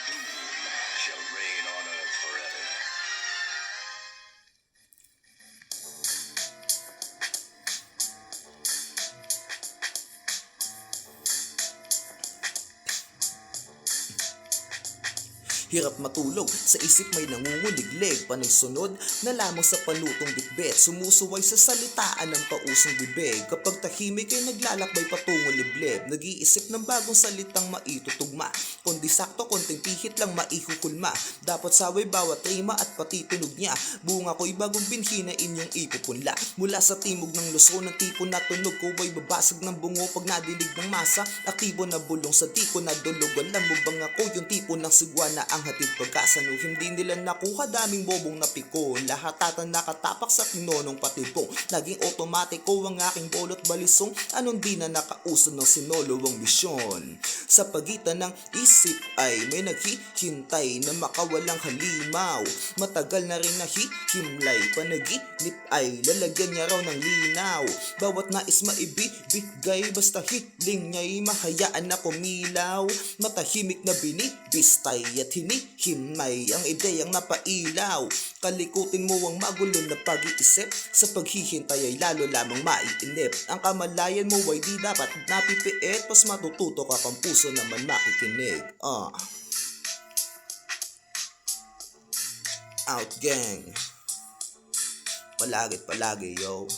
doom shall reign on earth forever. Hirap matulog, sa isip may nangunguliglig. Panay sunod na lamang sa panutong bitbit. Sumusuway sa salitaan ng pausong bibig. Kapag tahimik ay naglalakbay patungong liblib. Nag-iisip ng bagong salitang maitutugma. Kundi sakto konting pihit lang maihukulma. Dapat saway bawat rima at pati tunog niya. Bunga ko'y bagong binhi na inyong ipupunla. Mula sa timog ng Luzon, ang tipo na tunog ko ay babasag ng bungo pag nadilig ng masa. Aktibo na bulong sa tiko na dulog. Alam mo bang ako yung tipo ng sigwa na ang hatid pagkasano. Hindi nila nakuha, daming bobong napikon. Lahat ata nakatapak sa pinonong patibong. Naging otomatiko ang aking bolot balisong. Anong di na nakauso ng sinolo ang misyon. Sa pagitan ng isip ay may naghihintay na makawalang halimaw. Matagal na rin nahihimlay. Panaginip ay lalagyan niya raw ng linaw. Bawat nais maibibigay, basta hitling niya'y mahayaan na kumilaw. Matahimik na binibistay at hinihimay ang ideyang napailaw. Kalikutin mo ang magulo na pag-iisip. Sa paghihintay ay lalo lamang maiinip. Ang kamalayan mo ay di dapat napipiit. Pas matututo ka pang puso naman makikinig. Out gang. Palagi yo.